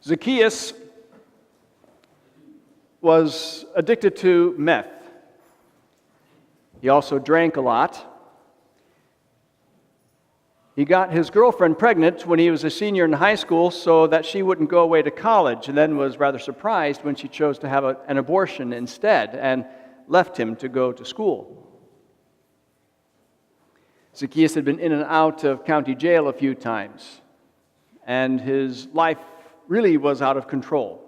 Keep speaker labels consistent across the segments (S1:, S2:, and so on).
S1: Zacchaeus was addicted to meth. He also drank a lot. He got his girlfriend pregnant when he was a senior in high school so that she wouldn't go away to college, and then was rather surprised when she chose to have an abortion instead and left him to go to school. Zacchaeus had been in and out of county jail a few times, and his life really was out of control.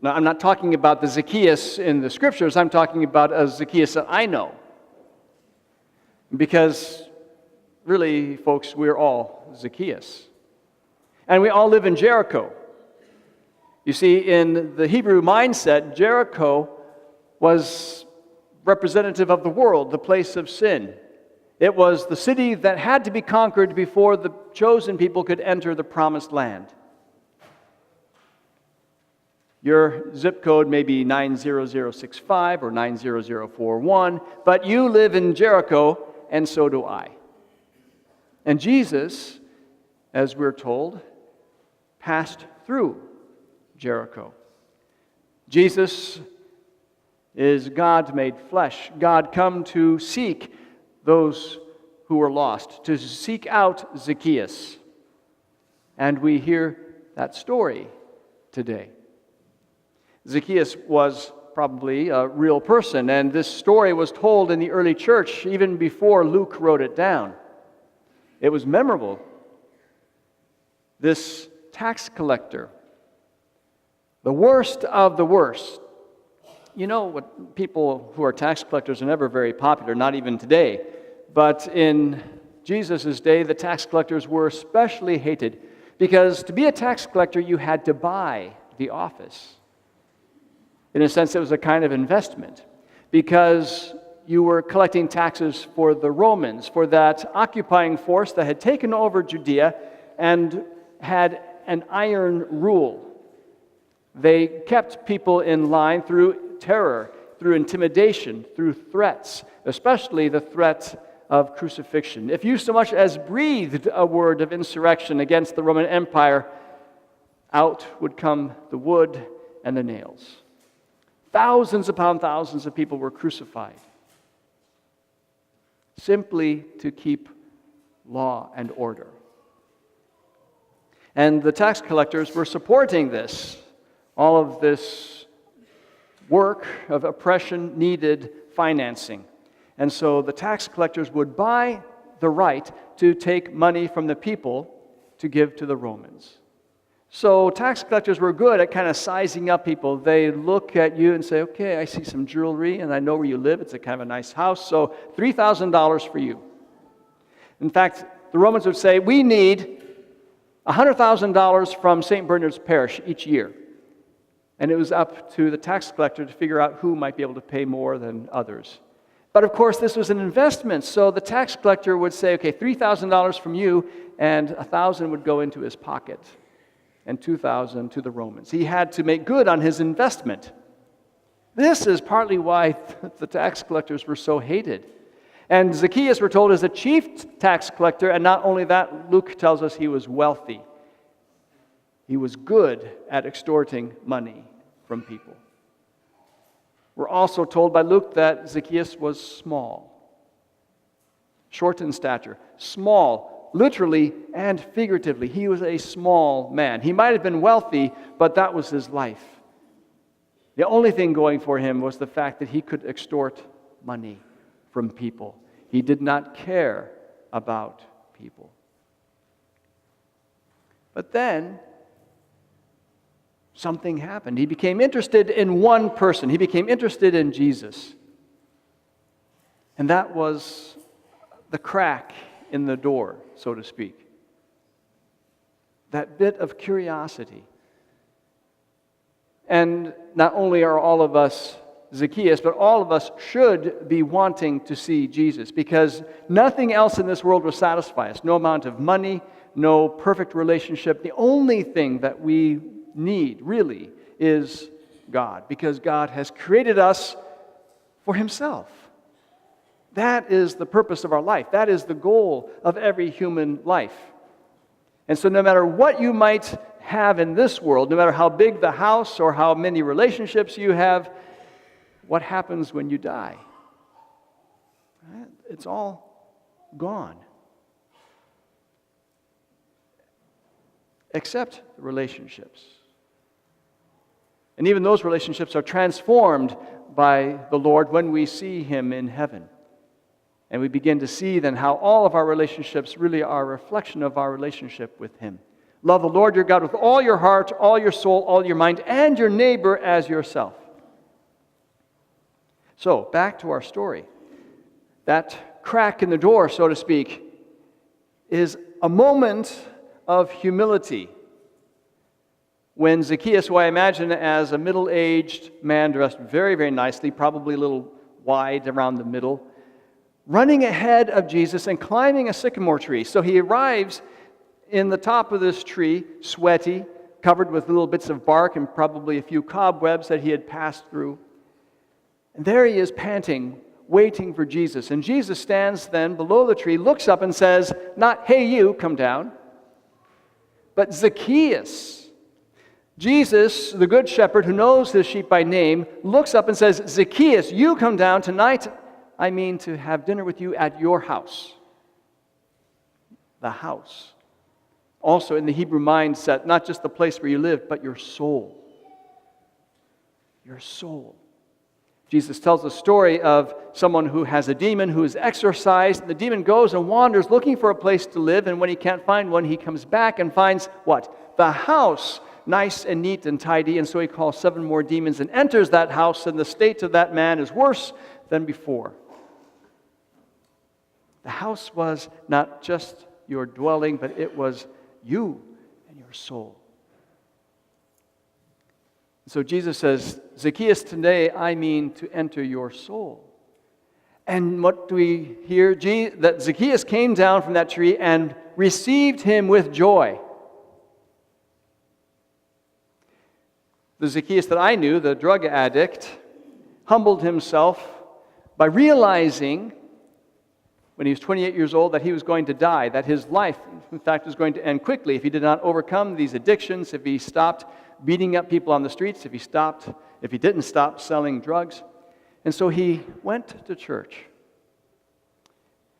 S1: Now, I'm not talking about the Zacchaeus in the Scriptures. I'm talking about a Zacchaeus that I know. Because, really, folks, we're all Zacchaeus. And we all live in Jericho. You see, in the Hebrew mindset, Jericho was representative of the world, the place of sin. It was the city that had to be conquered before the chosen people could enter the promised land. Your zip code may be 90065 or 90041, but you live in Jericho, and so do I. And Jesus, as we're told, passed through Jericho. Jesus is God made flesh, God come to seek those who were lost, to seek out Zacchaeus. And we hear that story today. Zacchaeus was probably a real person, and this story was told in the early church even before Luke wrote it down. It was memorable. This tax collector, the worst of the worst. You know what, people who are tax collectors are never very popular, not even today. But in Jesus' day, the tax collectors were especially hated because to be a tax collector, you had to buy the office. In a sense, it was a kind of investment because you were collecting taxes for the Romans, for that occupying force that had taken over Judea and had an iron rule. They kept people in line through terror, through intimidation, through threats, especially the threat of crucifixion. If you so much as breathed a word of insurrection against the Roman Empire, out would come the wood and the nails. Thousands upon thousands of people were crucified simply to keep law and order. And the tax collectors were supporting this. All of this work of oppression needed financing. And so the tax collectors would buy the right to take money from the people to give to the Romans. So tax collectors were good at kind of sizing up people. They look at you and say, okay, I see some jewelry and I know where you live. It's a kind of a nice house, so $3,000 for you. In fact, the Romans would say, we need $100,000 from St. Bernard's Parish each year. And it was up to the tax collector to figure out who might be able to pay more than others. But of course, this was an investment, so the tax collector would say, okay, $3,000 from you, and $1,000 would go into his pocket, and $2,000 to the Romans. He had to make good on his investment. This is partly why the tax collectors were so hated. And Zacchaeus, we're told, is a chief tax collector, and not only that, Luke tells us he was wealthy. He was good at extorting money from people. We're also told by Luke that Zacchaeus was small, short in stature, small, literally and figuratively. He was a small man. He might have been wealthy, but that was his life. The only thing going for him was the fact that he could extort money from people. He did not care about people. But then something happened. He became interested in one person. He became interested in Jesus. And that was the crack in the door, so to speak. That bit of curiosity. And not only are all of us Zacchaeus, but all of us should be wanting to see Jesus, because nothing else in this world will satisfy us. No amount of money, no perfect relationship. The only thing that we need, really, is God, because God has created us for Himself. That is the purpose of our life. That is the goal of every human life. And so no matter what you might have in this world, no matter how big the house or how many relationships you have, what happens when you die? It's all gone. Except the relationships. And even those relationships are transformed by the Lord when we see Him in heaven. And we begin to see then how all of our relationships really are a reflection of our relationship with Him. Love the Lord your God with all your heart, all your soul, all your mind, and your neighbor as yourself. So, back to our story. That crack in the door, so to speak, is a moment of humility when Zacchaeus, who I imagine as a middle-aged man dressed very, very nicely, probably a little wide around the middle, running ahead of Jesus and climbing a sycamore tree. So he arrives in the top of this tree, sweaty, covered with little bits of bark and probably a few cobwebs that he had passed through. And there he is panting, waiting for Jesus. And Jesus stands then below the tree, looks up and says, not, hey you, come down, but Zacchaeus. Jesus, the good shepherd who knows his sheep by name, looks up and says, Zacchaeus, you come down tonight. I mean to have dinner with you at your house. The house. Also in the Hebrew mindset, not just the place where you live, but your soul. Your soul. Jesus tells the story of someone who has a demon who is exorcised. The demon goes and wanders looking for a place to live, and when he can't find one, he comes back and finds what? The house, nice and neat and tidy, and so he calls 7 more demons and enters that house, and the state of that man is worse than before. The house was not just your dwelling, but it was you and your soul. So Jesus says, Zacchaeus, today I mean to enter your soul. And what do we hear? That Zacchaeus came down from that tree and received him with joy. The Zacchaeus that I knew, the drug addict, humbled himself by realizing when he was 28 years old that he was going to die, that his life, in fact, was going to end quickly if he did not overcome these addictions, if he stopped beating up people on the streets, if he didn't stop selling drugs. And so he went to church.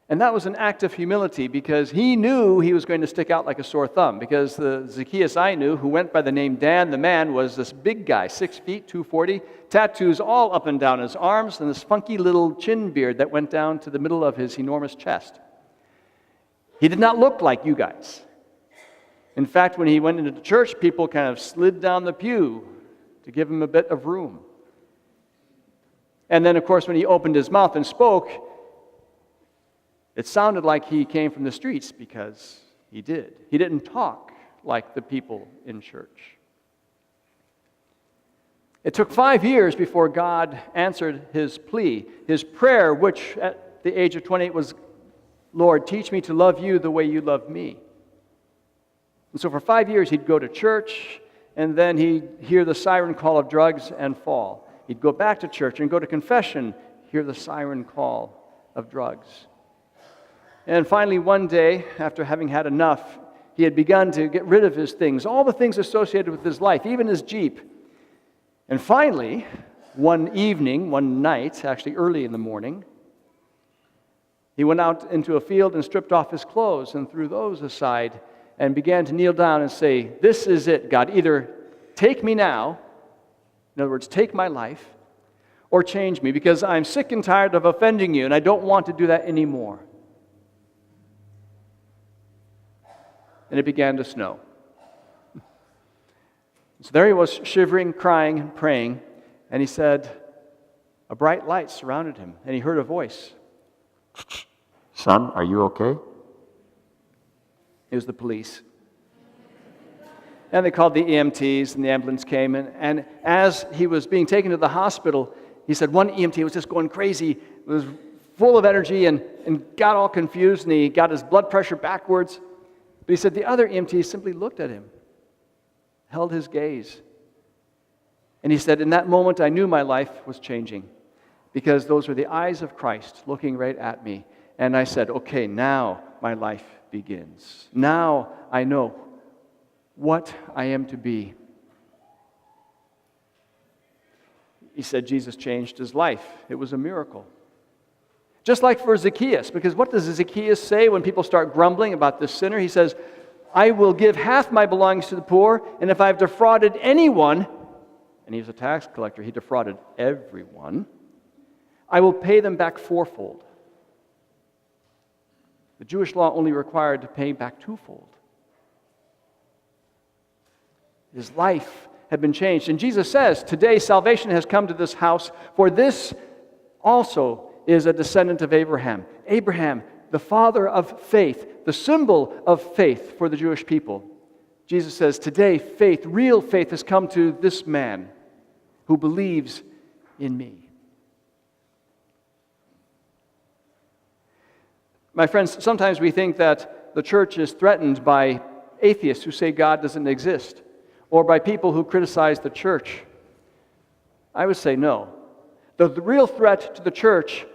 S1: And that was an act of humility because he knew he was going to stick out like a sore thumb, because the Zacchaeus I knew, who went by the name Dan the man, was this big guy, 6 feet, 240, tattoos all up and down his arms, and this funky little chin beard that went down to the middle of his enormous chest. He did not look like you guys. In fact, when he went into the church, people kind of slid down the pew to give him a bit of room. And then, of course, when he opened his mouth and spoke, it sounded like he came from the streets, because he did. He didn't talk like the people in church. It took 5 years before God answered his plea, his prayer, which at the age of 28 was, Lord, teach me to love you the way you love me. And so for 5 years he'd go to church, and then he'd hear the siren call of drugs and fall. He'd go back to church and go to confession, hear the siren call of drugs. And finally, one day, after having had enough, he had begun to get rid of his things, all the things associated with his life, even his Jeep. And finally, one night, actually early in the morning, he went out into a field and stripped off his clothes and threw those aside and began to kneel down and say, this is it, God. Either take me now, in other words, take my life, or change me, because I'm sick and tired of offending you, and I don't want to do that anymore. And it began to snow. So there he was, shivering, crying, and praying, and he said, a bright light surrounded him, and he heard a voice.
S2: Son, are you okay?
S1: It was the police. And they called the EMTs, and the ambulance came, and as he was being taken to the hospital, he said one EMT was just going crazy, was full of energy, and got all confused, and he got his blood pressure backwards. But he said the other EMT simply looked at him, held his gaze. And he said, in that moment, I knew my life was changing, because those were the eyes of Christ looking right at me. And I said, okay, now my life begins. Now I know what I am to be. He said Jesus changed his life. It was a miracle. Just like for Zacchaeus, because what does Zacchaeus say when people start grumbling about this sinner? He says, I will give half my belongings to the poor, and if I've defrauded anyone, and he was a tax collector, he defrauded everyone, I will pay them back fourfold. The Jewish law only required to pay back twofold. His life had been changed. And Jesus says, today salvation has come to this house, for this also is a descendant of Abraham. Abraham, the father of faith, the symbol of faith for the Jewish people. Jesus says, today faith, real faith, has come to this man who believes in me. My friends, sometimes we think that the church is threatened by atheists who say God doesn't exist, or by people who criticize the church. I would say no. The real threat to the church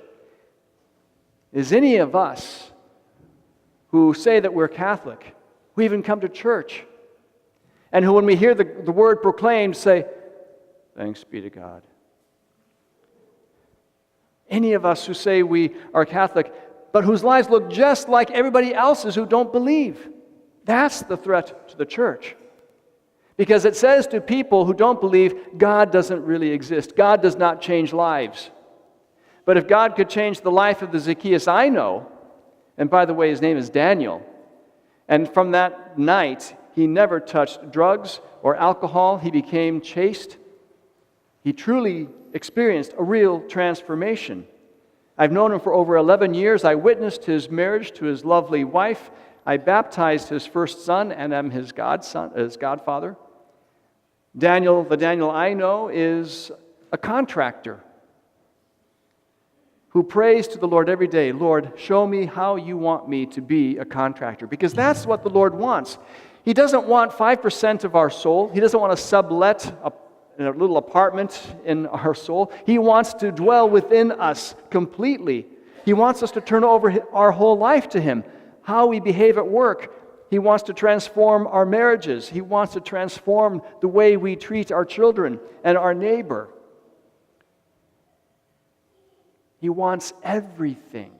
S1: is any of us who say that we're Catholic, who even come to church, and who, when we hear the word proclaimed, say, thanks be to God. Any of us who say we are Catholic, but whose lives look just like everybody else's who don't believe. That's the threat to the church. Because it says to people who don't believe, God doesn't really exist. God does not change lives. But if God could change the life of the Zacchaeus I know, and by the way, his name is Daniel, and from that night, he never touched drugs or alcohol. He became chaste. He truly experienced a real transformation. I've known him for over 11 years. I witnessed his marriage to his lovely wife. I baptized his first son and am his godfather. Daniel, the Daniel I know, is a contractor who prays to the Lord every day, Lord, show me how you want me to be a contractor. Because that's what the Lord wants. He doesn't want 5% of our soul. He doesn't want to sublet a little apartment in our soul. He wants to dwell within us completely. He wants us to turn over our whole life to Him. How we behave at work. He wants to transform our marriages. He wants to transform the way we treat our children and our neighbor. He wants everything.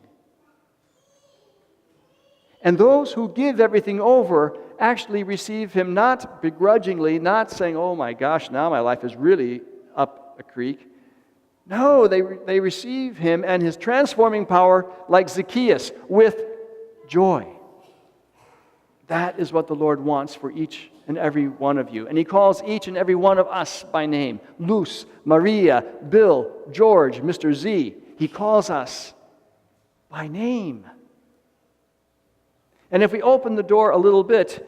S1: And those who give everything over actually receive Him not begrudgingly, not saying, oh my gosh, now my life is really up a creek. No, they receive Him and His transforming power like Zacchaeus with joy. That is what the Lord wants for each and every one of you. And He calls each and every one of us by name. Luce, Maria, Bill, George, Mr. Z. He calls us by name. And if we open the door a little bit,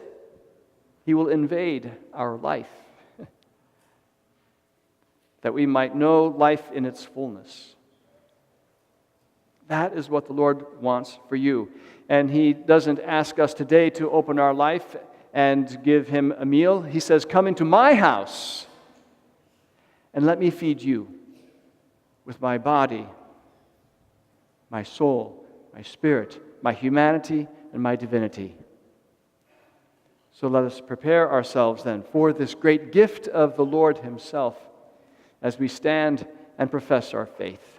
S1: He will invade our life, that we might know life in its fullness. That is what the Lord wants for you. And He doesn't ask us today to open our life and give Him a meal. He says, come into my house and let me feed you with my body, my soul, my spirit, my humanity, and my divinity. So let us prepare ourselves then for this great gift of the Lord Himself as we stand and profess our faith.